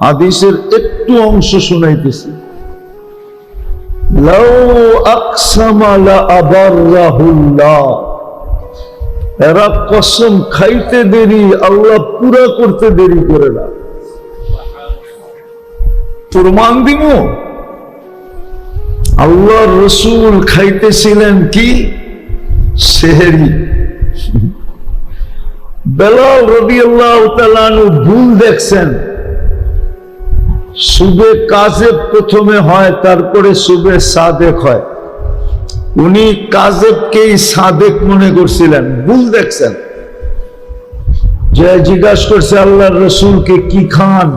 হাদিসের একটু অংশ শুনাইতেছি। লাউ আকসামা লা আবাররাহুল্লাহ, এরা কসম খাইতে দেরি, আল্লাহ পুরা করতে দেরি করে না। প্রমাণ দিব, আল্লাহর রাসূল খাইতেছিলেন কি? সেহরি। বেলাল রাদিয়াল্লাহু তাআলা আনহু ভুল দেখছেন। সুবে কাযেব প্রথমে হয়, তারপরে সুবে সাদেক হয়। উনি কাযেবকেই সাদেক মনে করছিলেন, ভুল দেখছেন। যে জিজ্ঞাসা করছে আল্লাহর রাসূলকে কি খান?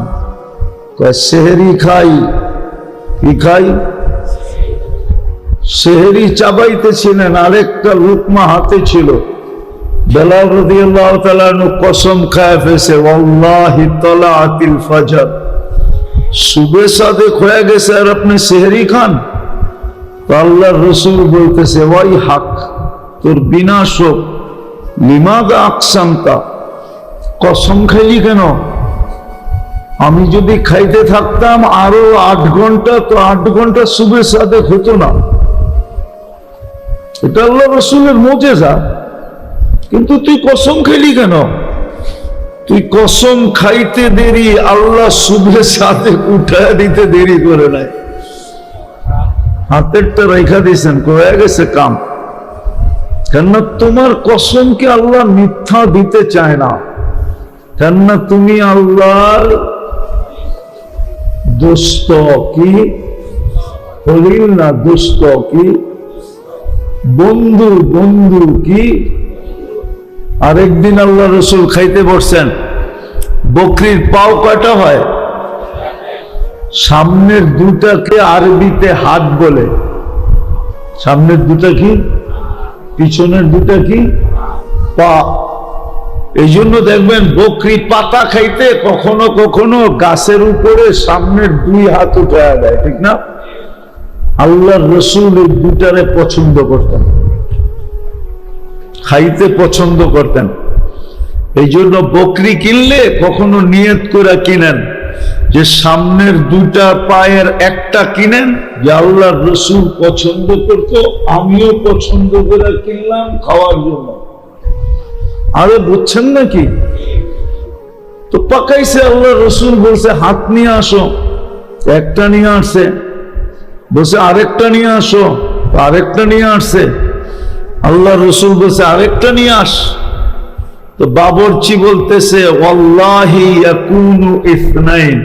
কয় সেহরি খাই। কি খাই? সেহরি চাবাইতেছিলেন, আরেকটা লুকমা হাতে ছিল। বেলাল রাদিয়াল্লাহু তাআলা আনহু কসম খায় ফেলছে, ওয়াল্লাহি তালাআতিল ফাজর, সুবে সাদেক হয়ে গেছে আর আপনি সেহরি খান? তো আল্লাহর রাসূল বলতেছে, ওয়াই হাক, তোর বিনাশ হোক। লিমাযা আকসামতা, কসম খাইলি কেন? আমি যদি খাইতে থাকতাম আরো 8 ঘন্টা, তো 8 ঘন্টা সুবে সাদেক হতো না। এটা আল্লাহর রাসূলের মুজিজা। কিন্তু তুই কসম খাইলি কেন? তুই কসম খাইতে দেরি, আল্লাহ সুবে সাদেক উঠায় দিতে দেরি করে নাই। হাতেরটা রেখা দিয়েছেন, হয়ে গেছে কাম। কেননা তোমার কসমকে আল্লাহ মিথ্যা দিতে চায় না। কেননা তুমি আল্লাহর দোস্ত, কি হলিল না, দোস্ত কি বন্ধু, বন্ধু কি। আরেকদিন আল্লাহ রাসূল খাইতে বসছেন, বকরির পাও কয়টা হয়? সামনের দুটাকে আরবিতে হাত বলে। সামনের দুটা কি? পিছনের দুটা কি? পা। এই জন্য দেখবেন বকরি পাতা খাইতে কখনো কখনো গাছের উপরে সামনের 2 হাত উঠায় দেয়, ঠিক না? আল্লাহর রাসূল এই দুটারে পছন্দ করতেন, খাইতে পছন্দ করতেন। এই জন্য বকরি কিনলে কখনো নিয়ত করে কিনেন যে সামনের 2টা পায়ের একটা কিনেন, যে আল্লাহর রাসূল পছন্দ করতো, আমিও পছন্দ করে কিনলাম খাওয়ার জন্য। আরে বুঝছেন নাকি? তো পাকাইছে, আল্লাহর রাসূল বলছে হাত নিয়ে আসো, একটা নিয়ে আসছে। বলছে আরেকটা নিয়ে আসো, আরেকটা নিয়ে আসছে। আল্লাহর রাসূল বলছে আরেকটা নিয়ে আস। তো বাবরচি বলতেছে, ওয়াল্লাহি ইয়াকুনু ইসনাইন,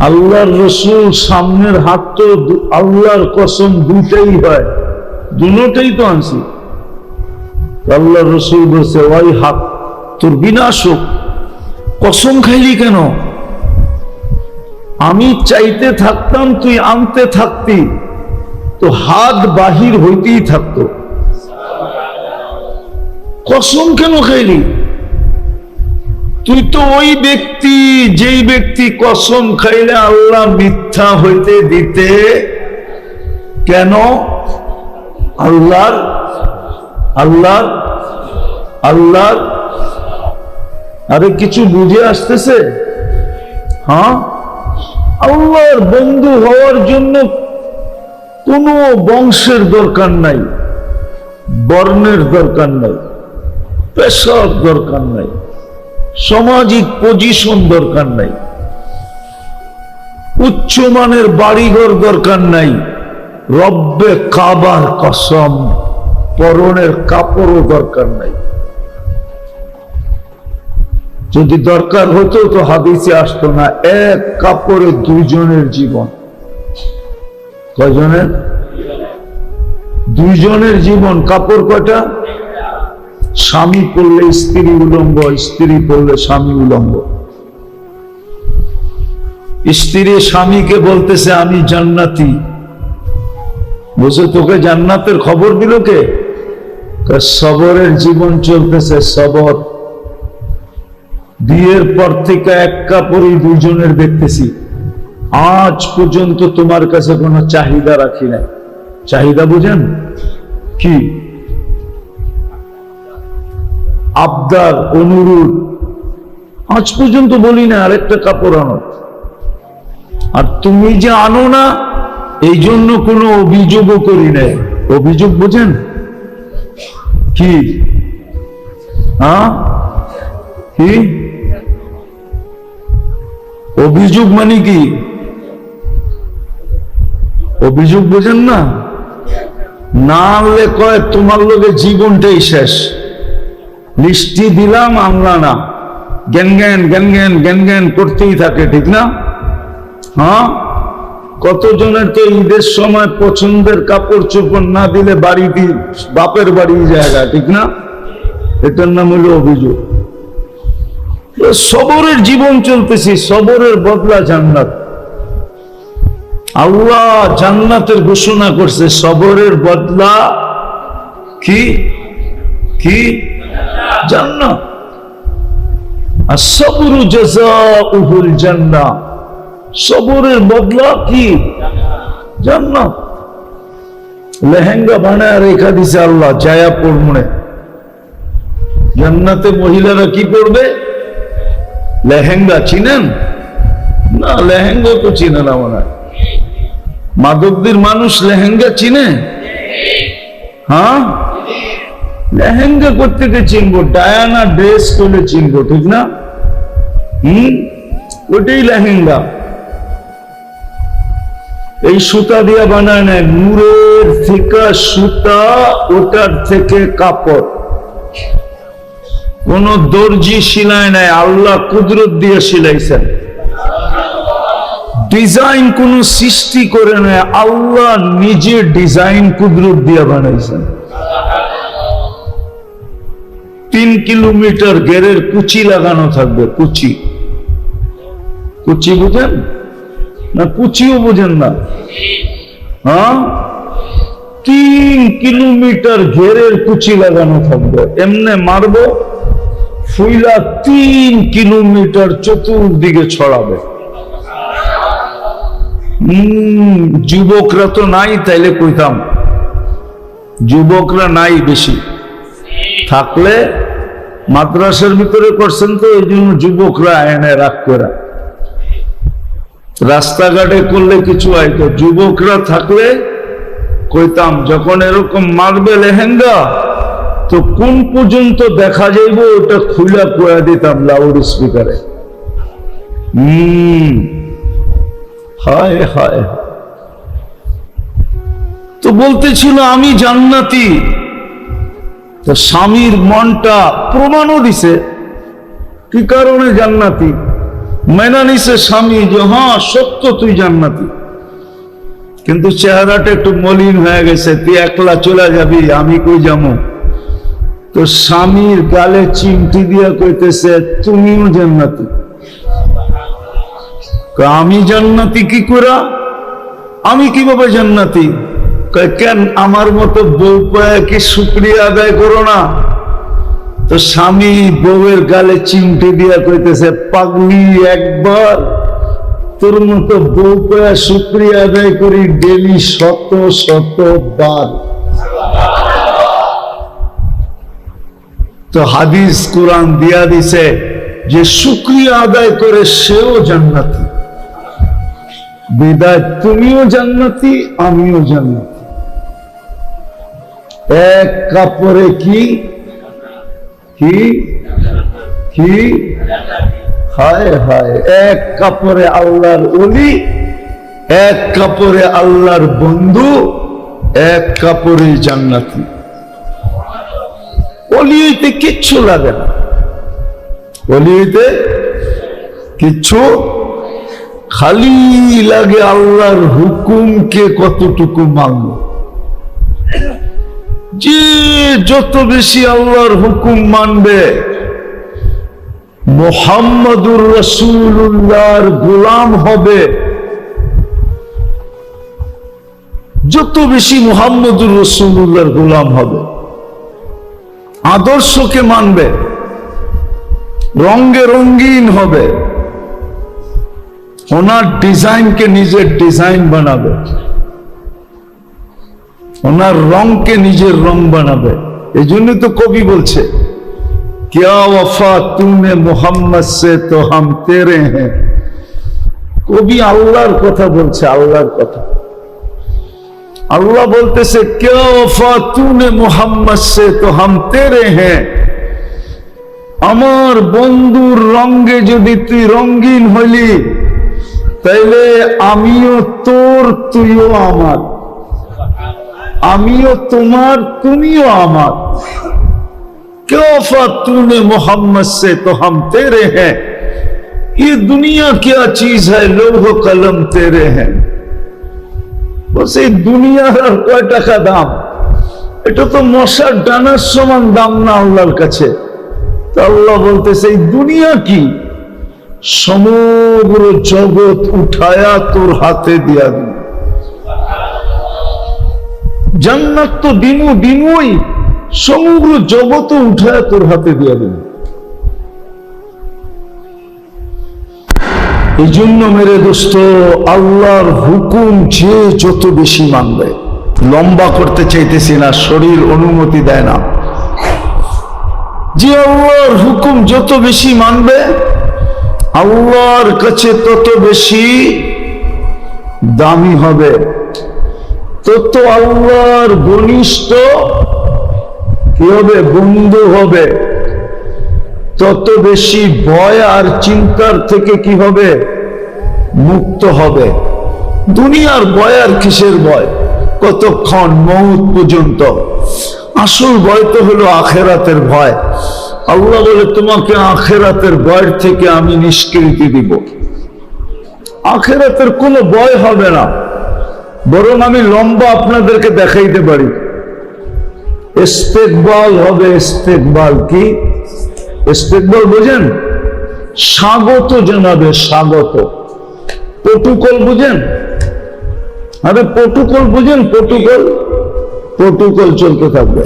আল্লাহর রাসূল সামনের হাত তো আল্লাহর কসম 2টাই হয়, দুটোই তো আনছি। আল্লাহর রাসূল বলছে, ওয়াই হাক, তোর বিনাশ হোক, কসম খাইলি কেন? আমি চাইতে থাকতাম, তুই আনতে থাকতি, তো হাত বাহির হইতেই থাকতো। কসম কেন খাইলি? তুই তো ওই ব্যক্তি, যেই ব্যক্তি কসম খাইলে আল্লাহ মিথ্যা হইতে দিতে কেন? আল্লাহর আল্লাহর আল্লাহর আরে কিছু বুঝে আসতেছে? হ্যাঁ, আল্লাহর বন্ধু হওয়ার জন্য কোনো বংশের দরকার নাই, বর্ণের দরকার নাই, পেশার দরকার নাই, সামাজিক পজিশন দরকার নাই, উচ্চমানের বাড়িঘর দরকার নাই। রব্বে কাবার কসম, পরনের কাপড়ও দরকার নাই। যদি দরকার হতো তো হাদিসে আসতো না, এক কাপড়ে 2 জনের জীবন। কয়জনের? 2 জনের জীবন। কাপড় কয়টা? স্বামী পড়লে স্ত্রী উলঙ্গ, স্ত্রী পড়লে স্বামী উলঙ্গ। স্ত্রী স্বামীকে বলতেছে আমি জান্নাতি। বলছে তোকে জান্নাতের খবর দিল কে? সবরের জীবন চলতেছে, সবর। বিয়ের পর থেকে এক কাপড়ই 2 জনের দেখতেছি, আজ পর্যন্ত তোমার কাছে কোনো চাহিদা রাখি নাই। চাহিদা বুঝেন কি? আবদার, অনুরোধ। আজ পর্যন্ত বলি না আরেকটা কাপড় আনো। আর তুমি যে আনো না, এই জন্য কোনো অভিযোগও করি নাই। অভিযোগ বোঝেন কি? কি অভিযোগ মানে কি? অভিযোগ বোঝেন না? না আনলে কয় তোমার লোকে জীবনটাই শেষ, লিস্টি দিলাম আনলা না, জ্ঞান জ্ঞান জ্ঞান জ্ঞান জ্ঞান জ্ঞান করতেই থাকে, ঠিক না? কতজনের তো ঈদের সময় পছন্দের কাপড় চোপড় না দিলে বাড়িটি বাপের বাড়ি জায়গা, ঠিক না? এটার নাম হলো অভিযোগ। সবরের জীবন চলতেছি, সবরের বদলা জান্নাত। আল্লাহ জান্নাতের ঘোষণা করছে, সবরের বদলা কি? কি? জান্নাত। আসসাবরু জাযাউহুল জান্নাহ, সবরের বদলা কি? জান্নাত। লেহেঙ্গা বানায় রেখা দিছে আল্লাহ, জায়া পড়মনে। জান্নাতে মহিলারা কি করবে? লেহেঙ্গা চিনেন না? লেহেঙ্গা তো চিনে না মনে হয়। মাদকদের মানুষ লেহেঙ্গা চিনে? লেহেঙ্গা করতে চিনবো, ডায়ানা ড্রেস করলে চিনবো, ঠিক না? ওটাই লেহেঙ্গা। এই সুতা দিয়ে বানায় নেয়, নূরের থেকে সুতা, ওটার থেকে কাপড়। কোন দর্জি সিলাই নাই, আল্লাহ কুদরত দিয়ে সিলাইছেন। ডিজাইন কোন সৃষ্টি করে নেয়, আল্লাহ নিজে ডিজাইন কুদরত দিয়ে বানাইছেন। 3 কিলোমিটার গেরের কুচি লাগানো থাকবে, কুচি। কুচি বুঝেন না? কুচিও বুঝেন না? 3 কিলোমিটার ঘেরের কুচি লাগানো থাকবে, এমনে মারবো, ফুইলা 3 কিলোমিটার চতুর্দিকে ছড়াবে। যুবকরা তো নাই, তাইলে কইতাম। যুবকরা নাই বেশি, থাকলে মাদ্রাসার ভিতরে করছেন তো, এই জন্য যুবকরা এনে রাগ করে। রাস্তাঘাটে করলে কিছু হয়তো, যুবকরা থাকলে কইতাম, যখন এরকম মারবে লেহেঙ্গা, তো কোন পর্যন্ত দেখা যাইব ওটা খুলা কয়া দিতাম লাউড স্পিকারে। হায় হায়। তো বলতেছিল আমি জান্নাতি, তো স্বামীর মনটা প্রমাণও দিছে কি কারণে জান্নাতি, মেনা নিছে স্বামী যে হ্যাঁ সত্য তুই জান্নাতি। কিন্তু চেহারাটা একটু মলিন হয়ে গেছে, তুই একলা চলে যাবি, আমি কই যাবো? তো স্বামীর গালে চিমটি দিয়া কইতেছে তুমিও জান্নাতি। আমি জান্নাতি কি করা? আমি কিভাবে জান্নাতি? কেন আমার মতো বউ পায় কি শুকরিয়া আদায় করো না? তো স্বামী বউয়ের গালে চিমটি দিয়া কইতেছে পাগলি, একবার তোর মতো বউ পায় শুকরিয়া আদায় করি ডেলি 100 বার। তো হাদিস কোরআন দিয়া দিছে যে শুকরিয়া আদায় করে সেও জান্নাতি। বিদায় তুমিও জান্নাতি, আমিও জান্নাতি। এক কাপড়ে কি কি কি? হায় হায়। এক কাপড়ে আল্লাহর ওলি, এক কাপড়ে আল্লাহর বন্ধু, এক কাপড়ে জান্নাতি। ওলি হইতে কিচ্ছু লাগে না, ওলি হইতে কিচ্ছু, খালি লাগে আল্লাহর হুকুমকে কতটুকু মানল। যে যত বেশি আল্লাহর হুকুম মানবে, মুহাম্মদুর রাসূলুল্লাহর গোলাম হবে, যত বেশি মুহাম্মদুর রাসূলুল্লাহর গোলাম হবে, আদর্শকে মানবে, রঙে রঙিন হবে, ওনার ডিজাইনকে নিজের ডিজাইন বানাবে, ওনার রংকে নিজের রং বানাবে। এই জন্য তো কবি বলছে क्या वफा तूने मोहम्मद से तो हम तेरे हैं, কবি আল্লাহর কথা বলছে, আল্লাহর কথা। अल्लाह बोलते से क्या वफा तूने मोहम्मद से तो हम तेरे हैं। আমার বন্ধুর রঙে যদি তুই রঙিন হলি তাইলে আমিও তোর, তুইও আমার, আমিও তোমার, তুমিও আমার। क्या वफा तूने मोहम्मद से तो हम तेरे हैं। ये दुनिया क्या चीज है, लौह कलम तेरे हैं। বলছে এই দুনিয়ার আর কয় টাকা দাম, এটা তো মশার ডানার সমান দাম না আল্লাহর কাছে। তো আল্লাহ বলতেছে এই দুনিয়া কি, সমগ্র জগৎ উঠায়া তোর হাতে দিয়া দিন। জান্নাত তো দিনু দিনুই, সমগ্র জগৎ উঠায়া তোর হাতে দিয়া দিন। এই জন্য মেরে দোস্ত, আল্লাহর হুকুম যে যত বেশি মানবে, লম্বা করতে চাইতেছি না, শরীর অনুমতি দেয় না, যে আল্লাহর হুকুম যত বেশি মানবে আল্লাহর কাছে তত বেশি দামি হবে, তত আল্লাহর ঘনিষ্ঠ কি হবে, বন্ধু হবে, তত বেশি ভয় আর চিন্তার থেকে কি হবে, মুক্ত হবে। দুনিয়ার ভয় আর কিসের ভয়, কতক্ষণ, মউত পর্যন্ত। আসল ভয় তো হলো আখেরাতের ভয়। আল্লাহ বলে তোমাকে আখেরাতের ভয় থেকে আমি নিষ্কৃতি দিব। আখেরাতের কোনো ভয় হবে না, বরং আমি লম্বা আপনাদেরকে দেখাইতে পারি। ইস্তেকবাল হবে, ইস্তেকবাল কি, ইস্তেকবাল বোঝেন, স্বাগত জানাবে, স্বাগত। প্রটোকল বুঝেন, আরে প্রটোকল বুঝেন, প্রটোকল, প্রটোকল চলতে থাকবে।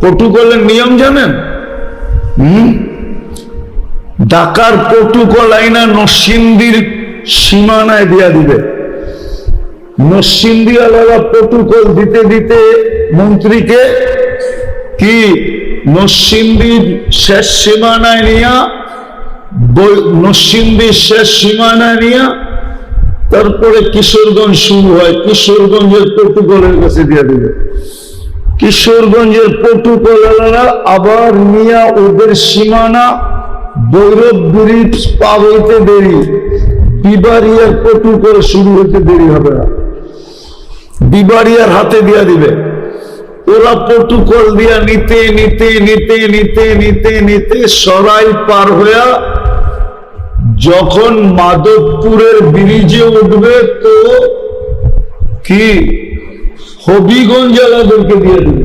প্রটোকলের নিয়ম জানেন? ঢাকার প্রটোকল আইনা নরসিংদীর সীমানায় দিয়া দিবে। নরসিংদী আলাদা প্রটোকল দিতে দিতে মন্ত্রীকে কি নরসিংদীর শেষ সীমানায় নিয়া, নরসিংদীর শেষ সীমানায় নিয়া তারপরে কিশোরগঞ্জ শুরু হয়, কিশোরগঞ্জের প্রটোকলের কাছে দিয়ে দিবে। কিশোরগঞ্জের প্রটোকল আবার নিয়া ওদের সীমানা ভৈরব ব্রিজ পার হইতে দেরি, বিবাড়িয়ার প্রটোকল শুরু হইতে দেরি হবে না, বিবাড়িয়ার হাতে দিয়া দিবে। ওরা প্রটোকল দিয়া নিতে নিতে নিতে নিতে নিতে নিতে সরাই পার হইয়া যখন মাধবপুরের ব্রিজে উঠবে তো কি হবিগঞ্জ জেলাদেরকে দিয়ে দিবে।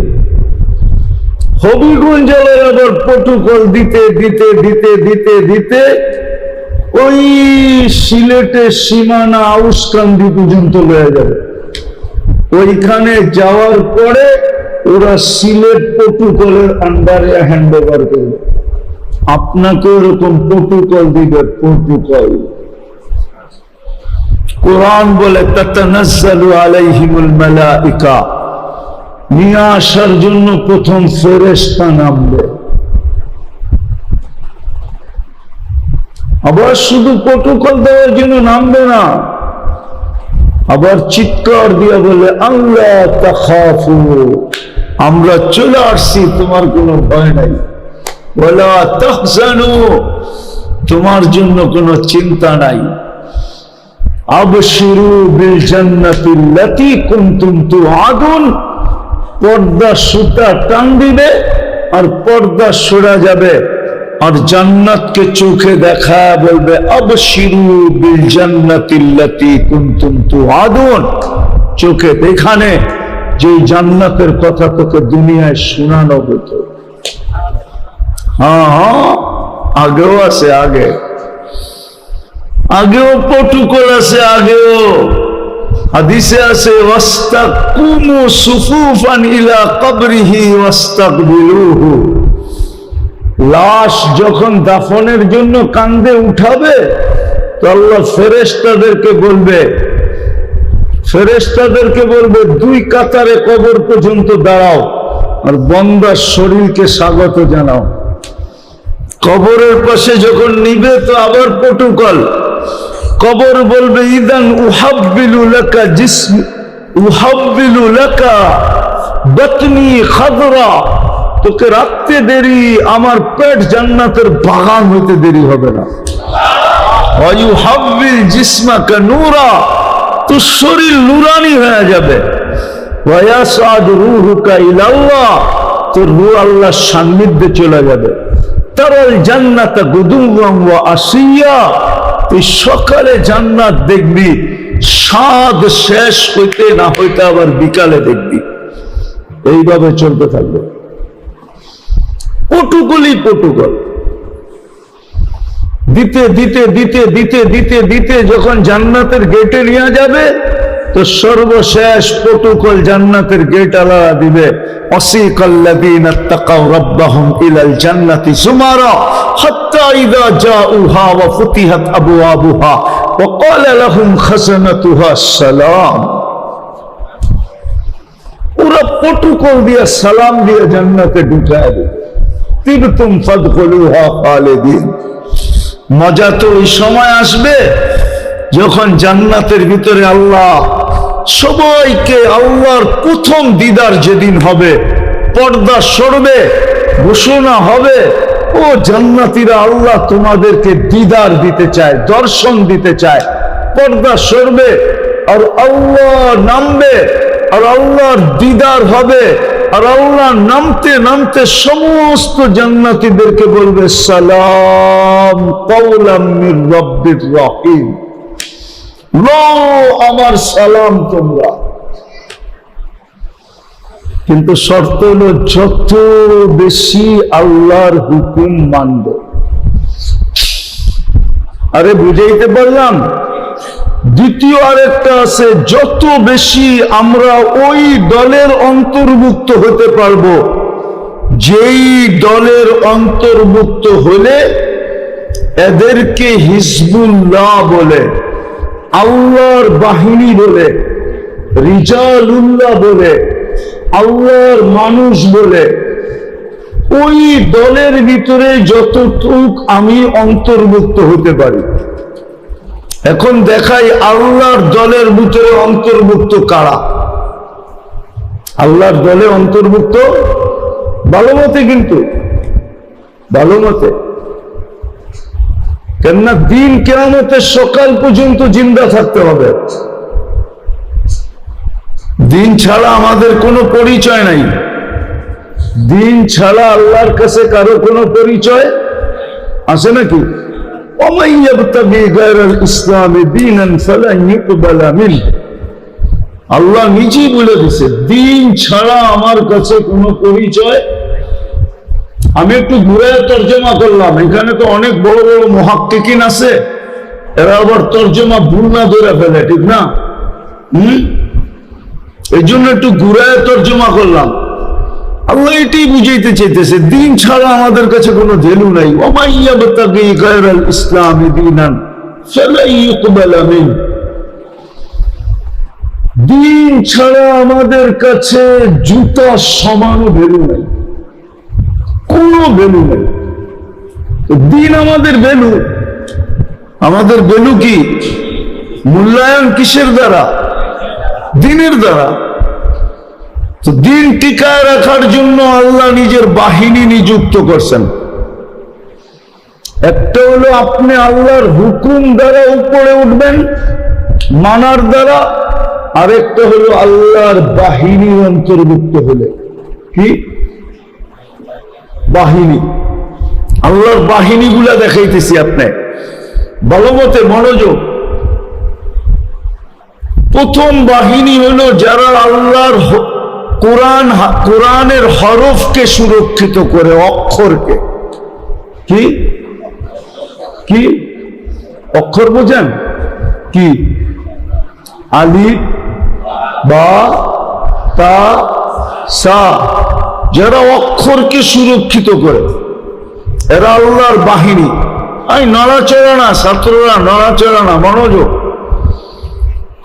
হবিগঞ্জ জেলার আবার প্রটোকল দিতে দিতে দিতে দিতে দিতে ওই সিলেটের সীমানা আউসকান্দি পর্যন্ত লয়ে যাবে। ওইখানে যাওয়ার পরে ওরা সিলেট প্রটোকলের আন্ডারে হ্যান্ড ওভার করবে। আপনাকে ওরকম প্রটোকল দিবে, প্রটোকল। কোরআন বলে তাতানাজ্জালু আলাইহিমুল মালাইকা, নিয়ে আসার জন্য প্রথম ফেরেশতা নামবে। আবার শুধু প্রটোকল দেওয়ার জন্য নামবে না, আবার চিৎকার দিয়ে বলে আল্লাহ তাখাফু, আমরা চলে আসছি, তোমার কোনো ভয় নাই। ওয়ালা তাহজানু, তোমার জন্য কোনো চিন্তা নাই। আবশিরু বিল জান্নাতিল্লাতী কুনতুম তুআদুন, পর্দা সুতা টান দিবে আর পর্দা সরা যাবে, আর জান্নাতকে চোখে দেখা বলবে আবশিরু বিল জান্নাতিল্লাতী কুনতুম তুআদুন, চোখে দেখানে যে জান্নাতের কথা তোকে দুনিয়ায় শোনানো হতো। হ্যাঁ হ্যাঁ, আগেও আছে, আগেও প্রটোকল আছে, আগেও হাদিসে আছে ওয়াস্তাকুমু সুফুফান ইলা কবরিহি ওয়াস্তাকবিলুহু, লাশ যখন দাফনের জন্য কান্দে উঠাবে তো আল্লাহ ফেরেশতাদেরকে বলবে দুই কাতারে কবর পর্যন্ত দাঁড়াও আর বান্দার শরীরকে স্বাগত জানাও। কবরের পাশে যখন নিবে তো আবার প্রটোকল, কবর বলবে ইদান উহাব্বিলু লাকা জিসম উহাব্বিলু লাকা বাতনি খাদরা, তোকে রাখতে দেরি, আমার পেট জান্নাতের বাগান হইতে দেরি হবে না। ওয়া ইউহাব্বিল জিসমাকা নূরা, তোর শরীর নুরানি হয়ে যাবে। ওয়া ইয়াসআদ রূহুকা ইলাল্লাহ, তোর রূহ আল্লাহর সান্নিধ্যে চলে যাবে। তারাল জান্নাতা গুদুওয়ান ওয়া আসিয়া, তুই সকালে জান্নাত দেখবি, স্বাদ শেষ হইতে না হইতে আবার বিকালে দেখবি। এইভাবে চলতে থাকবে, পটুকলই পটুকল দিতে দিতে দিতে দিতে দিতে দিতে যখন জান্নাতের গেটে নিয়ে যাবে, তো সর্বশেষ পটুকল জান্নাতের গেট আলাদা দিবে। ওয়াসিকাল্লাযীনা তাকাউ রাব্বাহুম ইলাল জান্নাতি যুমারা হাত্তা ইযা জাউহা ওয়া ফুতিহাত আবওয়াবুহা ওয়া ক্বালা লাহুম খাযানাতুহা সালাম। ওরা পটুকল দিয়ে সালাম দিয়ে জান্নাতে ঢুকায় দেবে। তিবতুম ফাদখুলুহা খালিদিন। মজা তো ওই সময় আসবে যখন জান্নাতের ভিতরে আল্লাহ সবাইকে, আল্লাহর প্রথম দিদার যেদিন হবে, পর্দা সরবে, ঘোষণা হবে, ও জান্নাতীরা আল্লাহ তোমাদেরকে দিদার দিতে চায়, দর্শন দিতে চায়। পর্দা সরবে আর আল্লাহ নামবে আর আল্লাহর দিদার হবে। আর আল্লাহ নামতে নামতে সমস্ত জান্নাতীদেরকে বলবে সালাম কাওলাম মির রাব্বির রহিম, লো আমার সালাম তোমরা। কিন্তু শর্ত হলো যত বেশি আল্লাহর হুকুম মানবে। আরে বুঝাইতে পারলাম? দ্বিতীয় আরেকটা আছে, যত বেশি আমরা ওই দলের অন্তর্ভুক্ত হতে পারবো যেই দলের অন্তর্ভুক্ত হলে এদেরকে হিজবুল্লাহ বলে, আল্লাহর বাহিনী বলে, রিজালুল্লাহ বলে, আল্লাহর মানুষ বলে, ওই দলের ভিতরে যতটুক আমি অন্তর্ভুক্ত হতে পারি। এখন দেখাই আল্লাহর দলের ভিতরে অন্তর্ভুক্ত কারা। আল্লাহর দলে অন্তর্ভুক্ত ভালো মতে, কিন্তু ভালো মতে, কেননা দিন কিয়ামতের সকাল পর্যন্ত জিন্দা থাকতে হবে। দিন ছাড়া আমাদের কোনো পরিচয় নাই। দিন ছাড়া আল্লাহর কাছে কারো কোনো পরিচয় আছে নাকি? ومن يبتغي غير الاسلام دينا فلن يقبل منه, আল্লাহ নিজেই বলে দিছে দিন ছাড়া আমার কাছে কোনো পরিচয়। আমি একটু ঘুরে তর্জমা করলাম, এখানে তো অনেক বড় বড় মুহাক্কিকিন আছে, এরা আবার তর্জমা ভুল না ধরে ফেলে, ঠিক না? এই জন্য একটু ঘুরে তর্জমা করলাম। আল্লাহ এটাই বুঝাইতে চাইতেছে দিন ছাড়া আমাদের কাছে কোনো ভ্যালু নাই। ওমাই ইয়াবতাগি গায়রাল ইসলামি দীনান ফালাই ইউকবাল মিনহু, দিন ছাড়া আমাদের কাছে জুতা সমান ভ্যালু নাই, কোনো ভ্যালু নাই। দিন আমাদের ভ্যালু। আমাদের ভ্যালু কি? মূল্যায়ন কিসের দ্বারা? দিনের দ্বারা। তো দিন টিকায় রাখার জন্য আল্লাহ নিজের বাহিনী নিযুক্ত করছেন। একটা হলো আপনি আল্লাহর হুকুম দ্বারা উপরে উঠবেন মানার দ্বারা, আরেকটা হলো আল্লাহর বাহিনী অন্তর্ভুক্ত হলে। কি বাহিনী? আল্লাহর বাহিনীগুলা দেখাইতেছি আপনি ভালো মতে মনোযোগ। প্রথম বাহিনী হলো যারা আল্লাহর কোরআনের হরফকে সুরক্ষিত করে, অক্ষরকে। কি কি অক্ষর বোঝেন? কি? আলিফ বা তা সা, যারা অক্ষরকে সুরক্ষিত করে, এরা আল্লাহর বাহিনী। এই নড়াচড়া না ছাত্ররা, নড়াচড়া না, মনোযোগ।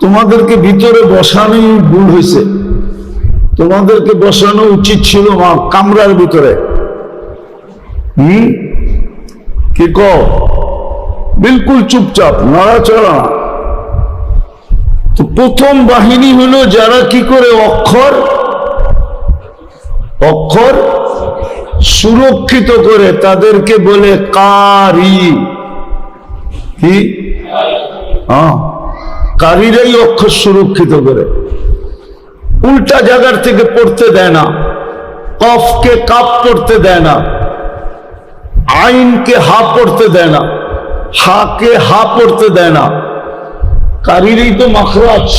তোমাদেরকে ভিতরে বসানোই ভুল হয়েছে, তোমাদেরকে বসানো উচিত ছিল কামরার ভিতরে। কি কও? বিলকুল চুপচাপ, নড়াচড়া না। তো প্রথম বাহিনী হলো যারা কি করে অক্ষর সুরক্ষিত করে, তাদেরকে বলে কারি। কি? কারিরাই অক্ষর সুরক্ষিত করে, উল্টা জায়গার থেকে পড়তে দেয় না, কফকে কাপ পড়তে দেয় না, আইনকে হা পড়তে দেয় না, হাকে হা পড়তে দেয় না। কারিরই তো মাখরাজ,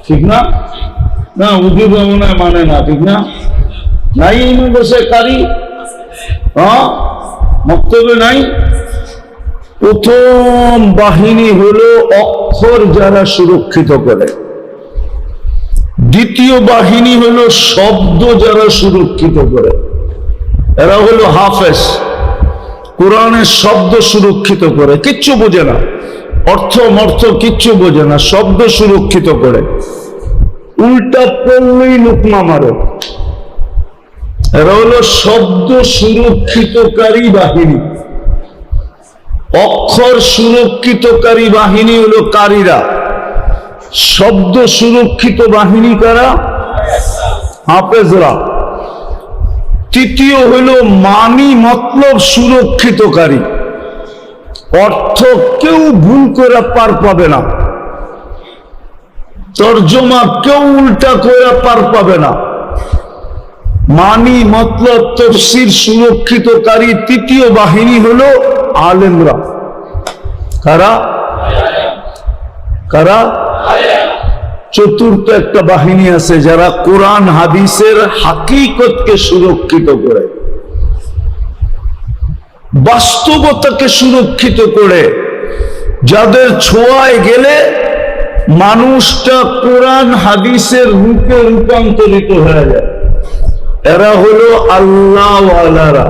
ঠিক না? না উজুর মানে না, ঠিক না? নাই বসে কারি, মক্তবে নাই। প্রথম বাহিনী হলো অক্ষর যারা সুরক্ষিত করে, দ্বিতীয় বাহিনী হলো শব্দ যারা সুরক্ষিত করে, এরা হলো হাফেজ। কোরআনের শব্দ সুরক্ষিত করে, কিচ্ছু বোঝে না, অর্থ কিচ্ছু বোঝে না, শব্দ সুরক্ষিত করে, উল্টা পড়লেই লোকমা মারে। এরা হলো শব্দ সুরক্ষিতকারী বাহিনী। অক্ষর সুরক্ষিতকারী বাহিনী হলো কারীরা, শব্দ সুরক্ষিত বাহিনী কারা? হাফেজরা। তৃতীয় হলো মানি মতলব সুরক্ষিতকারী, অর্থ কেউ ভুল করে পার পাবে না, তর্জমা কেউ উল্টা করে পার পাবে না। মানি মতলব তফসির সুরক্ষিতকারী তৃতীয় বাহিনী হলো আলেমরা। কারা? কারা? চতুর্থ একটা বাহিনী আছে যারা কোরআন হাদিসের হাকিকতকে সুরক্ষিত করে, বাস্তবতাকে সুরক্ষিত করে, যাদের ছোঁয়ায় গেলে মানুষটা কোরআন হাদিসের রূপে রূপান্তরিত হয়ে যায়। এরা হলো আল্লাহ ওয়ালারা।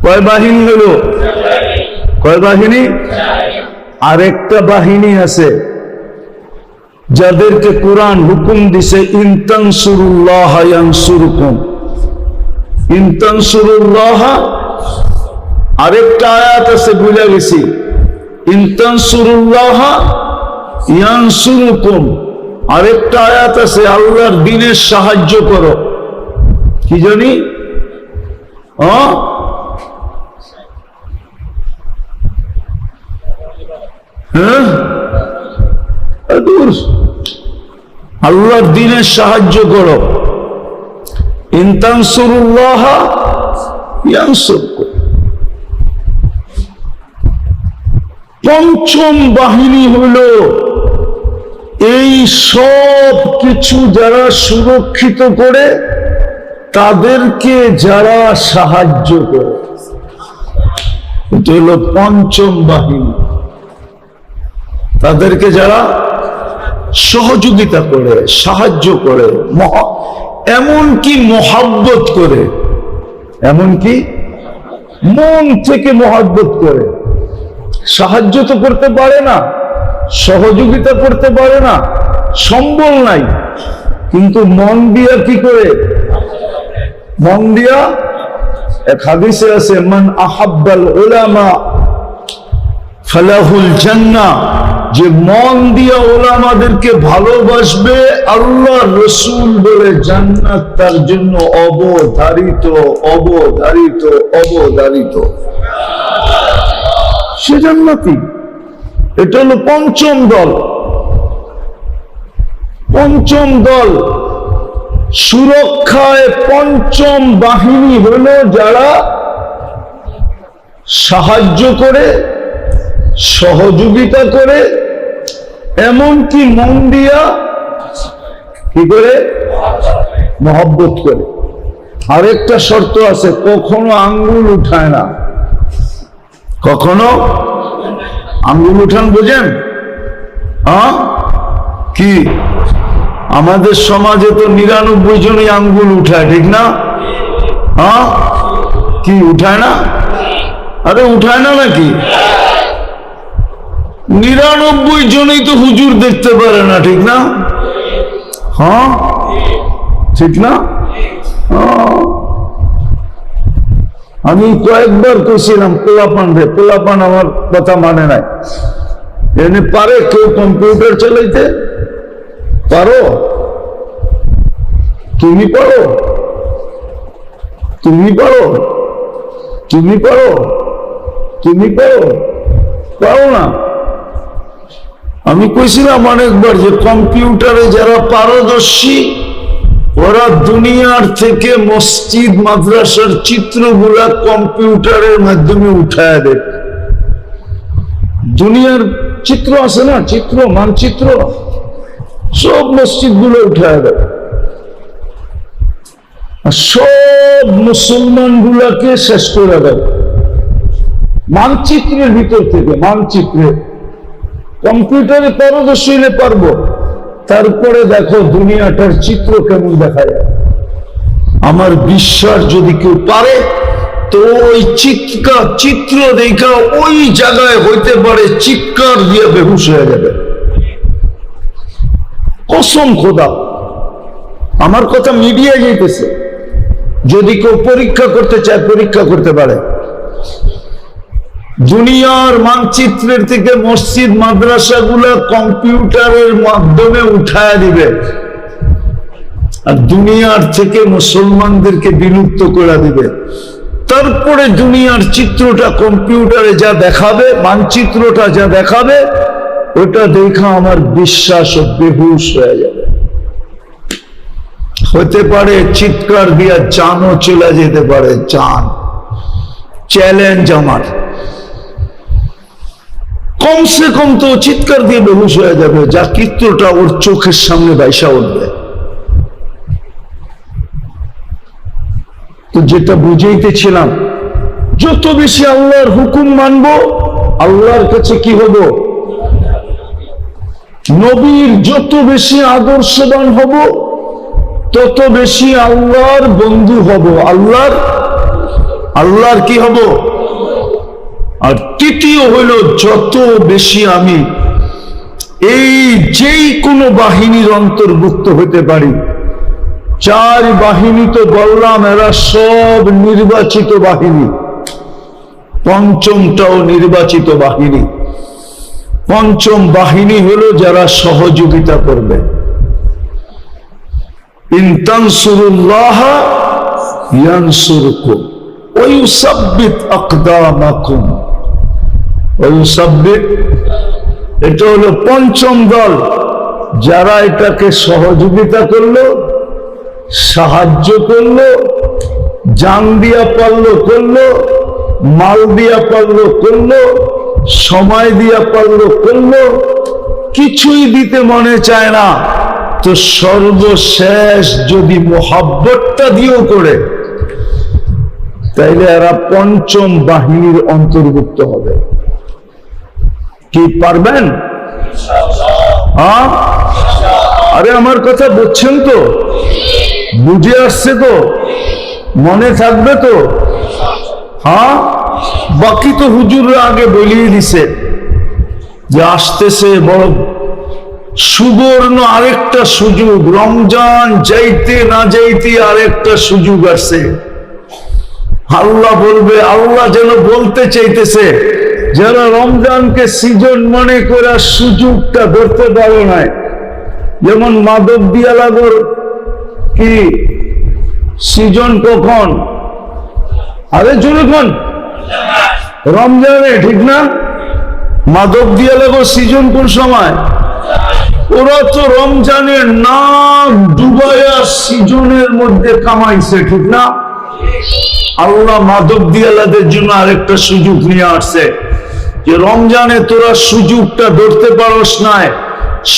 কয় বাহিনী হলো? কয় বাহিনী? আরেকটা বাহিনী আছে যাদেরকে কোরআন হুকুম দিছে, ইনতানসুরুল্লাহ ইয়ানসুরকুম। ইনতানসুরুল্লাহ, আরেকটা আয়াত আছে বুঝা গেছি, ইনতানসুরুল্লাহ ইয়ানসুরকুম। আরেকটা আয়াত আছে আল্লাহর দ্বীনের সাহায্য করো। কি জানি? হ্যাঁ, আল্লাহর দ্বীনের সাহায্য করো। ইনতানসুরুল্লাহ ইয়ানসুরকুম। পঞ্চম বাহিনী হলো এই সব কিছু যারা সুরক্ষিত করে, তাদেরকে যারা সাহায্য করে, এটা হলো পঞ্চম বাহিনী। তাদেরকে যারা সহযোগিতা করে, সাহায্য করে, এমনকি মহাব্বত করে, এমনকি মন থেকে মহাব্বত করে। সাহায্য তো করতে পারে না, সহযোগিতা করতে পারে না, সম্বল নাই, কিন্তু মন দিয়া কি করে? মন দিয়া, এক হাদিসে আছে, মান আহাব্বাল উলামা ফালাহুল জান্নাহ, যে মন দিয়া ওলামাদেরকে ভালোবাসবে, আল্লাহ রসুল বলে জান্নাত তার জন্য অবধারিত, অবধারিত, অবধারিত। সে জান্নাতি। এটা হলো পঞ্চম দল। পঞ্চম দল সুরক্ষায় পঞ্চম বাহিনী হলো যারা সাহায্য করে, সহযোগিতা করে, এমনকি মন দিয়া কি করে? মহব্বত করে। আরেকটা শর্ত আছে, কখনো আঙ্গুল উঠায় না। কখনো আঙ্গুল উঠান বোঝেন? কি আমাদের সমাজে তো 99 জনই আঙ্গুল উঠায়, ঠিক না? কি উঠায় না? আরে উঠায় না নাকি? 99 জনই তো হুজুর দেখতে পারে না, ঠিক না? ঠিক না? আমি কয়েকবার কইছিলাম পোলাপান রে, পোলাপান আমার কথা মানে নাই। এনে পারে কেউ কম্পিউটার চালাইতে? পারো? তুমি পারো? তুমি পারো? তুমি পারো? তুমি পারো? পারো না? আমি কইছিলাম অনেকবার যে কম্পিউটারে যারা পারদর্শী ওরা দুনিয়ার থেকে মসজিদ মাদ্রাসার চিত্রগুলা কম্পিউটারের মাধ্যমে উঠায় দেয়। দুনিয়ার চিত্র আছে না, চিত্র মানচিত্র, সব মসজিদ গুলো উঠায় দেয়। সব মুসলমান গুলাকে শেষ করে দেয় মানচিত্রের ভিতর থেকে। মানচিত্রে কম্পিউটারে পারদর্শী হলে পারবো, তারপরে দেখো দুনিয়াটার চিত্র কেমন দেখা যায়। আমার বিশ্বাস যদি কেউ পারে তো ওই চিত্র দেখা ওই জায়গায় হইতে পারে চিৎকার দিয়ে বেহুশ হয়ে যাবে। কসম খোদা, আমার কথা মিডিয়া যাইতেছে। যদি কেউ পরীক্ষা করতে চায় পরীক্ষা করতে পারে। দুনিয়ার মানচিত্রের থেকে মসজিদ মাদ্রাসাগুলো কম্পিউটারের মাধ্যমে উঠায় দিবে, আর দুনিয়ার থেকে মুসলমানদেরকে বিলুপ্ত করে দিবে। তারপরে দুনিয়ার চিত্রটা কম্পিউটারে যা দেখাবে, মানচিত্রটা যা দেখাবে, ওটা দেখা আমার বিশ্বাস বেহুশ হয়ে যাবে। হতে পারে চিৎকার দিয়া জানও চলে যেতে পারে। জান চ্যালেঞ্জ আমার, কমসে কম তো চিৎকার দিয়ে বেহুশ হয়ে যাবে, যা চিত্রটা ওর চোখের সামনে বাইসা উঠবে। তো যেটা বুঝাইতেছিলাম, যত বেশি আল্লাহর হুকুম মানব আল্লাহর কাছে কি হব, নবীর যত বেশি আদর্শবান হব তত বেশি আল্লাহর বন্ধু হব। আল্লাহর কি হব? আর তৃতীয় হইল, যত বেশি আমি এই যেই কোনো বাহিনীর অন্তর্ভুক্ত হতে পারি। 4 বাহিনী তো বললাম, এরা সব নির্বাচিত বাহিনী। পঞ্চমটাও নির্বাচিত বাহিনী। পঞ্চম বাহিনী হলো যারা সহযোগিতা করবে। ইন তানসুরুল্লাহ ইয়ানসুরকুম ওয়া ইউসাব্বিত আকদামাকুম ওয়া ইউসাব্বিত। এটা হলো পঞ্চম দল, যারা এটাকে সহযোগিতা করলো, সাহায্য করলো, জান দিয়া পারলো করলো, মাল দিয়া পারলো করলো, সময় দিয়া পারলো করলো। কিছুই দিতে মনে চায় না তো সর্বশেষ যদি মোহাব্বতটা দিয়েও করে, তাইলে এরা পঞ্চম বাহিনীর অন্তর্ভুক্ত হবে। কি পারবেন? আরে আমার কথা বুঝছেন তো? বুঝে আসছে তো? মনে থাকবে তো? হ্যাঁ, বাকি তো হুজুররা আগে বলিয়ে দিছে যে আসতেছে বড় সুবর্ণ আরেকটা সুযোগ। রমজান যাইতে না যাইতে আরেকটা সুযোগ আসছে। আল্লাহ বলবে, আল্লাহ যেন বলতে চাইতেছে, যারা রমজানকে সিজন মনে করে সুযোগটা ধরতে পারো নাই, যেমন মাদক দিয়া লাগর কি সিজন কখন? আরে জোরেখন রমজানে, ঠিক না? মাদক দিয়া লাগর সিজন কোন সময়? ওরা তো রমজানের নাক ডুবাইয়া সিজনের মধ্যে কামাইছে, ঠিক না? আল্লাহ মাদক দিয়ালাদের জন্য আরেকটা সুযোগ নিয়ে আসছে যে রমজানে তোরা সুযোগটা ধরতে পারস নাই।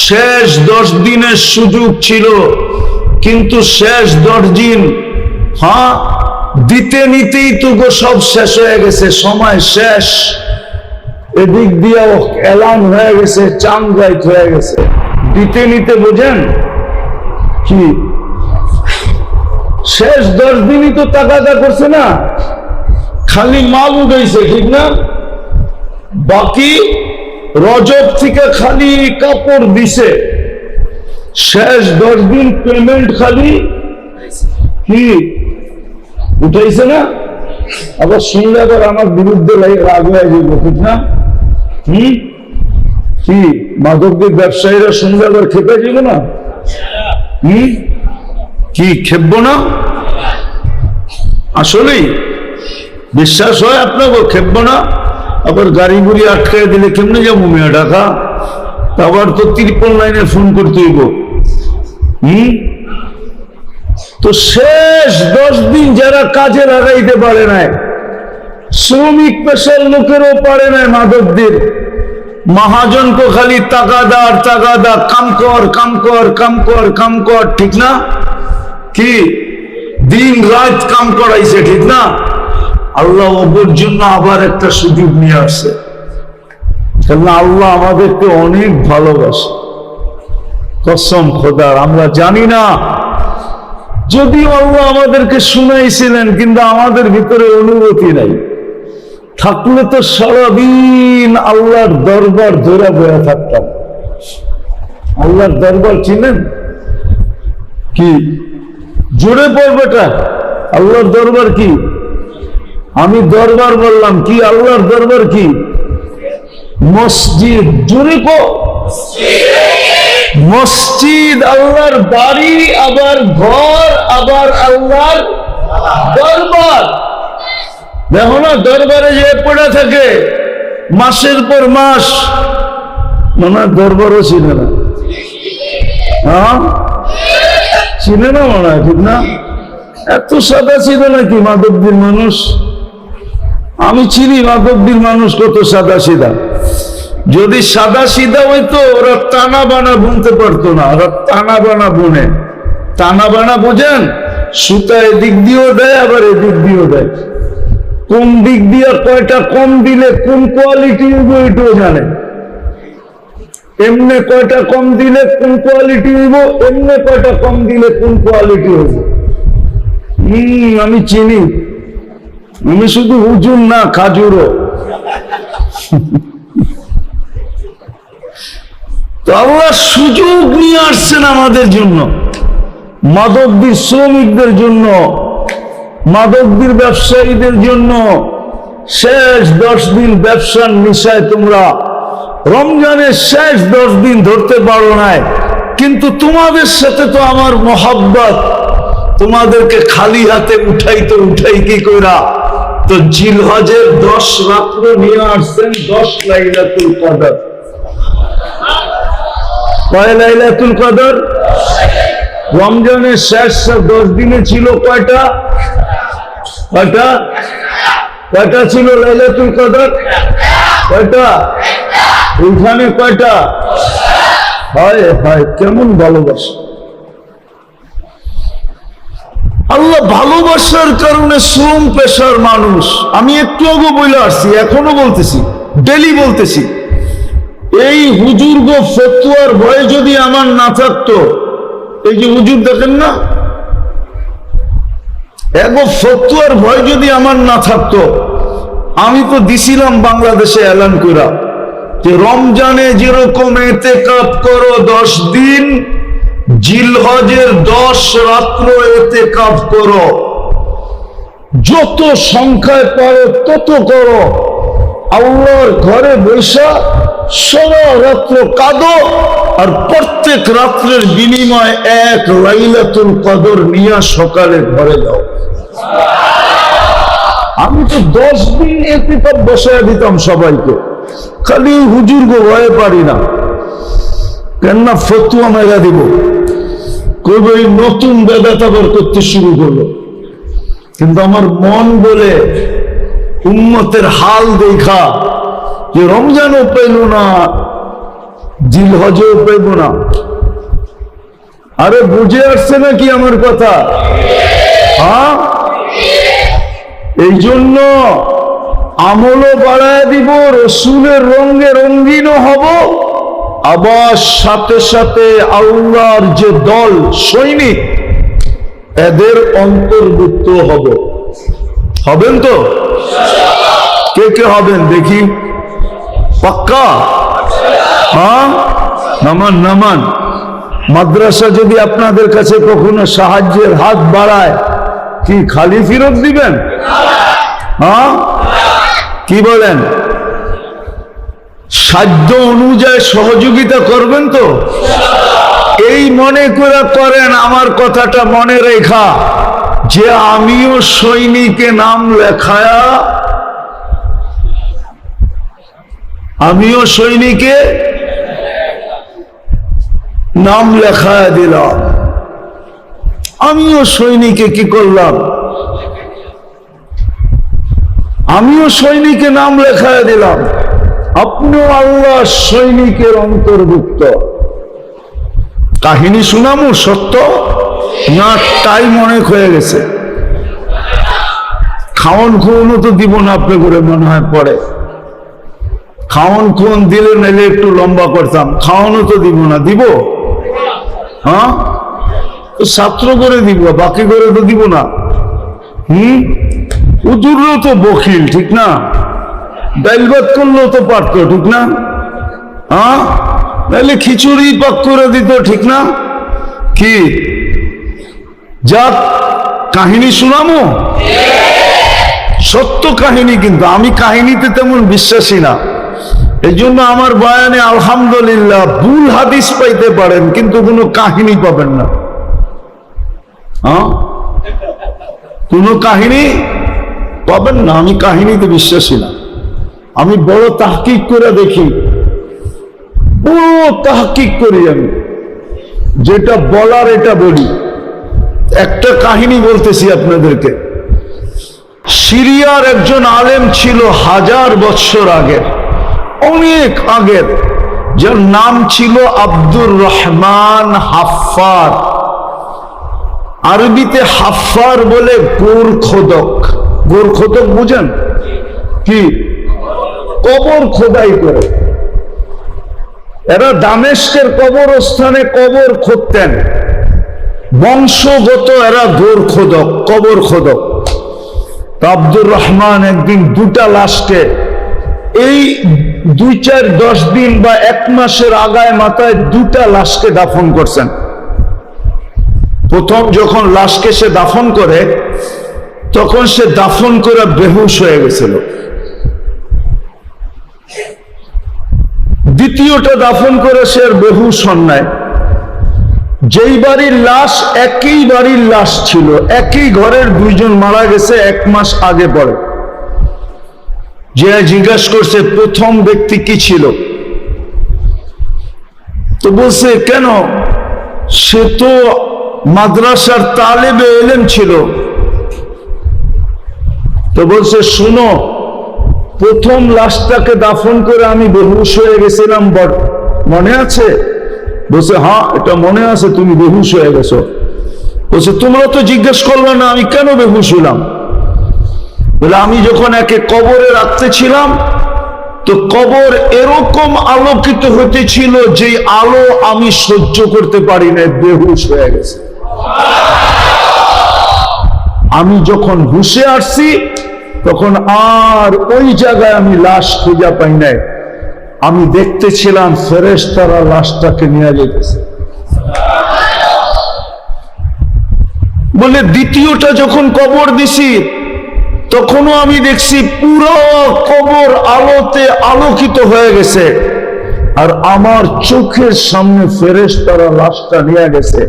শেষ 10 দিনের সুযোগ ছিল, কিন্তু শেষ 10 দিন দিতে নিতেই তো সব শেষ হয়ে গেছে, সময় শেষ। এদিক দিয়ে এলান হয়ে গেছে, চাঁদ রাইত হয়ে গেছে। দিতে নিতে বোঝেন কি? শেষ 10 দিনই তো তাকাদা করছে না, খালি মাল উঠাইছে, ঠিক না? বাকি রজব থেকে খালি কাপড় দিছে। শেষ 10 দিন পেমেন্ট খালি কি উঠাইছে না? আবার শুনলে আবার আমার বিরুদ্ধে রাগ হয়ে যাবো, ঠিক না? কি মাদকের ব্যবসায়ীরা শুনলে আবার খেপে যাবো না? কি খেপবো না? আসলেই বিশ্বাস হয় আপনাকে খেপবো না? আবার গাড়ি গুড়ি আটকায় দিলে কেমনে যাবো মেয়া ঢাকা? আবার তো 53 লাইনে ফোন করতে হইব। তো শেষ 10 দিন যারা কাজে লাগাইতে পারে নাই, শ্রমিক পেশার লোকেরও পারে নাই মাদকদের, মহাজন তো খালি তাগাদার তাগাদা, কাম কর কাম কর কাম কর কাম কর, ঠিক না? কি দিন রাত কাম করাইছে, ঠিক না? আল্লাহ ওদের জন্য আবার একটা সুযোগ নিয়ে আসছে, কেননা আল্লাহ আমাদেরকে অনেক ভালোবাসে। কসম খোদার, আমরা জানি না, যদিও আল্লাহ আমাদেরকে শুনাইছিলেন, কিন্তু আমাদের ভিতরে অনুভূতি নাই। থাকলে তো সারাদিন আল্লাহর দরবার ধরে বয়ে থাকতাম। আল্লাহর দরবার চিনেন? কি জোরে পড়বেটা, আল্লাহর দরবার কি? আমি দরবার বললাম, কি আল্লাহর দরবার কি? মসজিদ। জোরে পো, মসজিদ আল্লাহর বাড়ি, আবার ঘর, আবার আল্লাহর দরবার। দেখো না, দরবারে যে পড়ে থাকে মাসের পর মাস, মনে হয় দরবারও চিনে না। হ্যাঁ চিনে না মনে হয়, ঠিক না? এত সাদা ছিল নাকি মাদকবীর মানুষ? আমি চিনি মাদকবীর মানুষ কত সাদা সিধা। যদি সাদা সিধা হইতো ওরা টানা বানা বুনতে পারতো না। ওরা টানা বানা বুনে। টানা বানা বোঝেন? সুতা এদিক দিয়েও দেয়, আবার এদিক দিয়েও দেয়। কোন দিক দিয়ে কয়টা কম দিলে কোন কোয়ালিটি হইব এটাও জানে। এমনি কয়টা কম দিলে কোন কোয়ালিটি হইব, এমনি কয়টা কম দিলে কোন কোয়ালিটি হইব। আমি চিনি। আমি শুধু হুজুর না, খাজুরও। তো আল্লাহ সুযোগ নিয়ে আসছেন আমাদের জন্য, মাদকবীর শ্রমিকদের জন্য, মাদকবীর ব্যবসায়ীদের জন্য। শেষ 10 দিন ব্যবসার নিশায় তোমরা রমজানের শেষ 10 দিন ধরতে পারো নাই, কিন্তু তোমাদের সাথে তো আমার মহব্বত, তোমাদেরকে খালি হাতে উঠাই কি কইরা তো জিলহজের 10 রাত্র নিয়ে আসছেন 10 লাইলাতুল কদর। কয় লাইলাতুল কদর? রমজানের শেষ 10 দিনে ছিল কয়টা? কয়টা? কয়টা ছিল লাইলাতুল কদর? কয়টা? ওইখানে কয়টা? হয় হয়, কেমন ভালোবাসা! আল্লাহ ভালোবাসার কারণে শ্রম পেশার মানুষ, আমি একটু আগে বলে আসছি, এখনো বলতেছি, ডেলি বলতেছি, এই হুজুর গো ফতুয়ার ভয়ে যদি আমার না থাকতো, এই যে হুজুর দেখেন না, এগো ফতুয়ার ভয় যদি আমার না থাকতো, আমি তো দিছিলাম বাংলাদেশে এলান করা যে রমজানে যেরকম ইতিকাফ করো 10 দিন, জিলহজের 10 রাত্র ইতিকাফ করো, যত সংখ্যায় পারো তত করো, আল্লাহর ঘরে বৈশা সারা রাত্র কাঁদো, আর প্রত্যেক রাত্রের বিনিময় 1 লাইলাতুল কদর নিয়ে সকালে ঘরে যাও। আমি তো 10 দিন ইতিকাফ বসায় দিতাম সবাইকে, খালি হুজুর গো ভয়ে পারি না, কেননা ফতুয়া মেরা দিব, কবে নতুন বেদাত আবার করতে শুরু করলো। কিন্তু আমার মন বলে উম্মতের হাল দেখা যে রমজানও পেল না, জিলহজও পেল না। আরে বুঝে আসছে নাকি আমার কথা? হ্যাঁ, এই জন্য আমলও বাড়ায় দিব, রসুলের রঙে রঙ্গিনও হব, আবার সাথে সাথে আল্লাহর যে দল সৈনিক এদের অন্তর্ভুক্ত হব। হবেন তো? কে কে হবেন দেখি? পাক্কা? হ্যাঁ, নামান নামান। মাদ্রাসা যদি আপনাদের কাছে কখনো সাহায্যের হাত বাড়ায়, কি খালি ফেরত দিবেন? হ্যাঁ, কি বলেন? সাধ্য অনুযায়ী সহযোগিতা করবেন তো? এই মনে করে করেন, আমার কথাটা মনে রেখা, যে আমিও সৈনিকে নাম লেখায়া, আমিও সৈনিকে নাম লেখায়া দিলাম। আমিও সৈনিকে কি করলাম? আমিও সৈনিকে নাম লেখায়া দিলাম। আপনিও আল্লাহ সৈনিকের অন্তর্ভুক্ত। কাহিনী শুনামু সত্য না টাইম অনেক হয়ে গেছে? খাওন খুনও তো দিব না আপনি করে মনে হয় পরে। খাওন খুন দিলে নাইলে একটু লম্বা করতাম, খাওয়ানো তো দিব না। দিব? হ্যাঁ, ছাত্র করে দিব, বাকি করে তো দিব না। উজুরও তো বখিল, ঠিক না? ডাইল ভাত করলেও তো পারতো, ঠিক না? হ্যাঁ, নাহলে খিচুড়ি পাক করে দিত, ঠিক না? কি যাক, কাহিনী শুনামো, সত্য কাহিনী। কিন্তু আমি কাহিনীতে তেমন বিশ্বাসী না। এই জন্য আমার বয়ানে আলহামদুলিল্লাহ ভুল হাদিস পাইতে পারেন, কিন্তু কোনো কাহিনী পাবেন না। হ্যাঁ, কোনো কাহিনী পাবেন না। আমি কাহিনীতে বিশ্বাসী না। আমি বড় তাহকিক করে দেখি, বড় তাহকিক করি। আমি যেটা বলার এটা বলি। একটা কাহিনী বলতেছি আপনাদেরকে। সিরিয়ার একজন আলেম ছিল 1000 বছর আগে, অনেক আগের, যার নাম ছিল আব্দুর রহমান হাফফার। আরবিতে হাফফার বলে গোর খোদক। গোর খোদক বুঝেন? কি? কবর খোদাই করে। এরা দামেস্কের কবরস্থানে কবর খুঁড়তেন। বংশগত এরা গোর খোদক, কবর খোদক। আব্দুর রহমান একদিন 2টা লাশকে, এই 2-4-10 দিন বা 1 মাসের আগায় মাথায় 2টা লাশকে দাফন করছেন। প্রথম যখন লাশকে সে দাফন করে, তখন সে দাফন করে বেহুশ হয়ে গেছিল। দ্বিতীয়টা দাফন করে সে আর বেহুশ হন নাই। যেই বাড়ির লাশ, একই বাড়ির লাশ ছিল, একই ঘরের 2 জন মারা গেছে 1 মাস আগে পরে। যে জিজ্ঞাসা করছে প্রথম ব্যক্তি কি ছিল, তো বলছে কেন, সে তো মাদ্রাসার তালেবে ইলম ছিল। তো বলছে শুনো, প্রথম লাশটাকে দাফন করে আমি বেহুশ হয়ে গেছিলাম, মনে আছে? বলছে হ্যাঁ, এটা মনে আছে, তুমি বেহুশ হয়ে গেছো। বলছে তোমরা তো জিজ্ঞেস করলে না আমি কেন বেহুশ হলাম। বলে আমি যখন একে কবরে রাখতেছিলাম, তো কবর এরকম আলোকিত হতেছিল যে আলো আমি সহ্য করতে পারি না, বেহুশ হয়ে গেছে। আমি যখন হুশে আসছি, তখন আর ওই জায়গায় আমি লাশ খুঁজে পাই নাই। আমি দেখতেছিলাম ফেরেশতারা লাশটাকে নিয়ে যেতেছে। বলে দ্বিতীয়টা যখন কবর দিছি, তখনও আমি দেখছি পুরো কবর আলোতে আলোকিত হয়ে গেছে, আর আমার চোখের সামনে ফেরেশতারা লাশটা নিয়ে গেছে।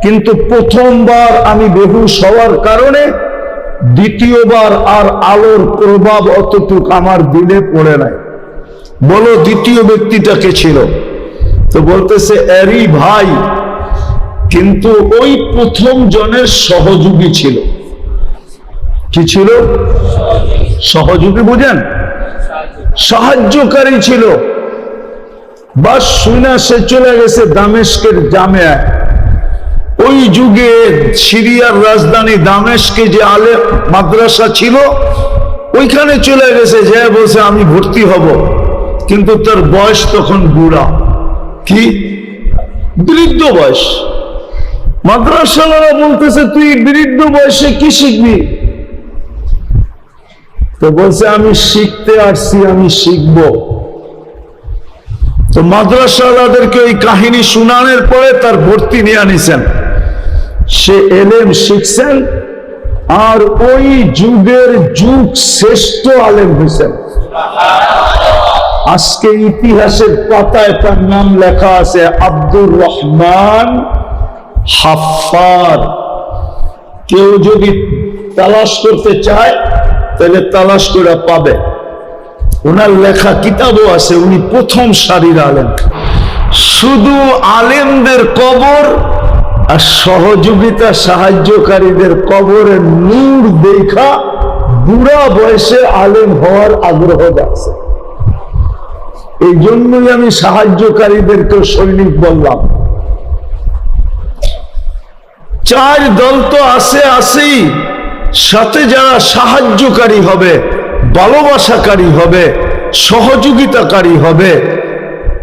কিন্তু প্রথমবার আমি বেহুশ হওয়ার কারণে দ্বিতীয়বার আর আলোর প্রভাব অতটুক আমার দিলে পড়ে নাই। বলো দ্বিতীয় ব্যক্তিটা কে ছিল? তো বলতেছে এরই ভাই, কিন্তু ওই প্রথম জনের সহযোগী ছিল। কি ছিল? সহযোগী বুঝেন? সাহায্যকারী ছিল। বাস শুনা সে চলে গেছে দামেস্কের জামিয়ায়। ওই যুগে সিরিয়ার রাজধানী দামেস্কে যে আলেম মাদ্রাসা ছিল, ওইখানে চলে গেছে। যে বলছে আমি ভর্তি হব, কিন্তু তার বয়স তখন বুড়া, কি বৃদ্ধ বয়স। মাদ্রাসাওয়ালা বলতেছে তুই বৃদ্ধ বয়সে কি শিখবি? তো বলছে আমি শিখতে আসছি, আমি শিখবো। তো মাদ্রাসাওয়ালাদেরকে ওই কাহিনী শোনানোর পরে তার ভর্তি নিয়ে আনিছেন। সে এলেম শিখছেন, আর ওই যুগের যুগ শ্রেষ্ঠ আলেম হয়েছেন। আজকে ইতিহাসের পাতায় তার নাম লেখা আছে আব্দুর রহমান হাফফার। কেউ যদি তালাশ করতে চায় তাহলে তালাশ করে পাবে। ওনার লেখা কিতাবও আছে। উনি প্রথম সারির আলেম। শুধু আলেমদের কবর আর সহযোগিতা সাহায্যকারীদের কবরের নূর দেখা বুড়া বয়সে আলেম হওয়ার আগ্রহ যাচ্ছে। এই জন্যই আমি সাহায্যকারীদেরকে সৈনিক বললাম। চার দল তো আছেই, সাথে যারা সাহায্যকারী হবে, ভালোবাসাকারী হবে, সহযোগিতাকারী হবে,